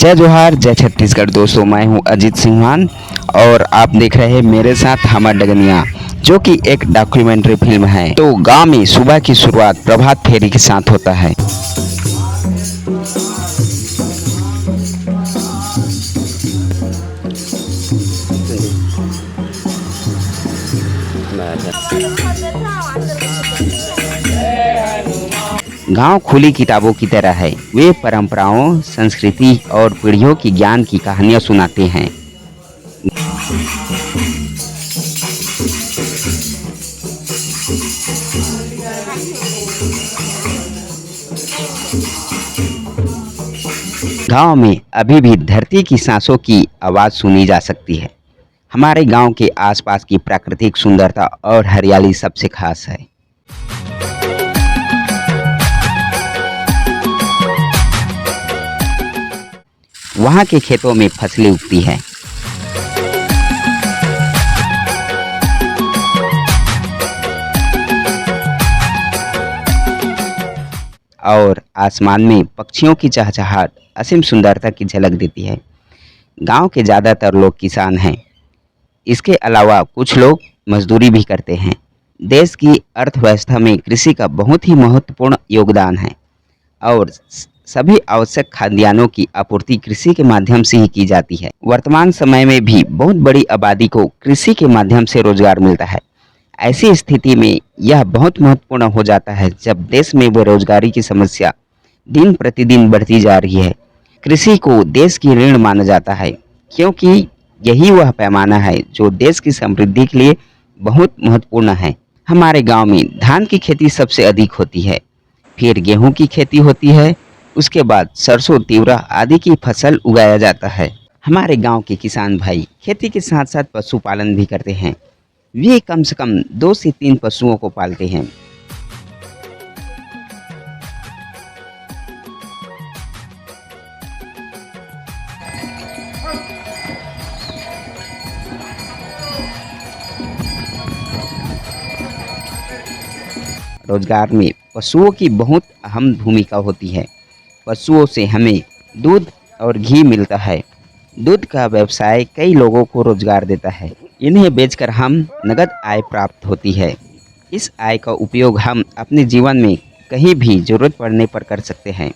जय जोहार, जय छत्तीसगढ़। दोस्तों, मैं हूं अजीत सिंघान और आप देख रहे हैं मेरे साथ हमर डगनिया, जो कि एक डॉक्यूमेंट्री फिल्म है। तो गांव में सुबह की शुरुआत प्रभात फेरी के साथ होता है। गांव खुली किताबों की तरह है। वे परंपराओं, संस्कृति और पीढ़ियों की ज्ञान की कहानियां सुनाते हैं। गांव में अभी भी धरती की सांसों की आवाज सुनी जा सकती है। हमारे गांव के आसपास की प्राकृतिक सुंदरता और हरियाली सबसे खास है। वहां के खेतों में फसलें उगती हैं। और आसमान में पक्षियों की चहचहाट असीम सुंदरता की झलक देती है। गांव के ज़्यादातर लोग किसान हैं। इसके अलावा कुछ लोग मजदूरी भी करते हैं। देश की अर्थव्यवस्था में कृषि का बहुत ही महत्वपूर्ण योगदान है और सभी आवश्यक खाद्यान्नों की आपूर्ति कृषि के माध्यम से ही की जाती है। वर्तमान समय में भी बहुत बड़ी आबादी को कृषि के माध्यम से रोजगार मिलता है। ऐसी स्थिति में यह बहुत महत्वपूर्ण हो जाता है जब देश में बेरोजगारी की समस्या दिन प्रतिदिन बढ़ती जा रही है। कृषि को देश की रीढ़ माना जाता है, क्योंकि यही वह पैमाना है जो देश की समृद्धि के लिए बहुत महत्वपूर्ण है। हमारे गांव में धान की खेती सबसे अधिक होती है, फिर गेहूं की खेती होती है, उसके बाद सरसों, तिवरा आदि की फसल उगाया जाता है। हमारे गांव के किसान भाई खेती के साथ साथ पशुपालन भी करते हैं। वे कम से कम 2 से 3 पशुओं को पालते हैं। रोजगार में पशुओं की बहुत अहम भूमिका होती है। पशुओं से हमें दूध और घी मिलता है। दूध का व्यवसाय कई लोगों को रोजगार देता है। इन्हें बेचकर हम नगद आय प्राप्त होती है। इस आय का उपयोग हम अपने जीवन में कहीं भी जरूरत पड़ने पर कर सकते हैं।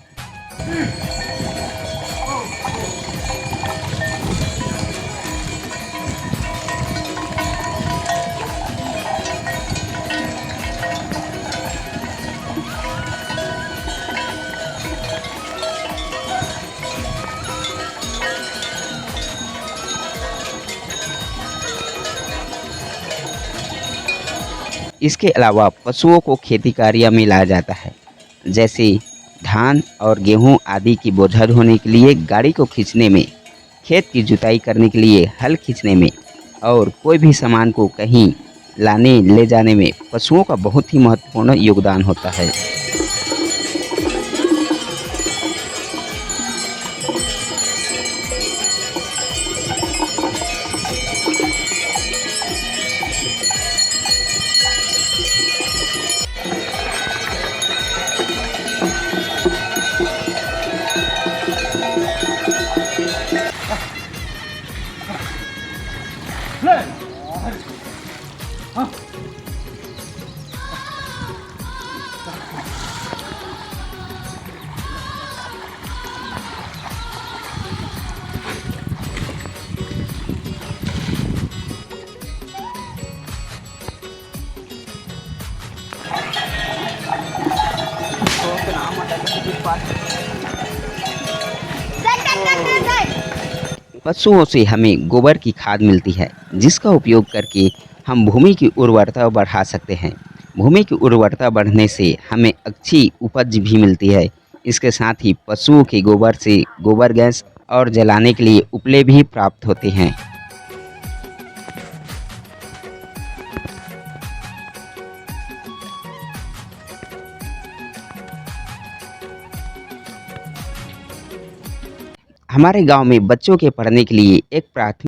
इसके अलावा पशुओं को खेती कार्य में लाया जाता है, जैसे धान और गेहूं आदि की बोझा ढोने के लिए गाड़ी को खींचने में, खेत की जुताई करने के लिए हल खींचने में और कोई भी सामान को कहीं लाने ले जाने में पशुओं का बहुत ही महत्वपूर्ण योगदान होता है। पशुओं से हमें गोबर की खाद मिलती है, जिसका उपयोग करके हम भूमि की उर्वरता बढ़ा सकते हैं। भूमि की उर्वरता बढ़ने से हमें अच्छी उपज भी मिलती है। इसके साथ ही पशुओं के गोबर से गोबर गैस और जलाने के लिए उपले भी प्राप्त होते हैं। हमारे गांव में बच्चों के पढ़ने के लिए एक प्राथमिक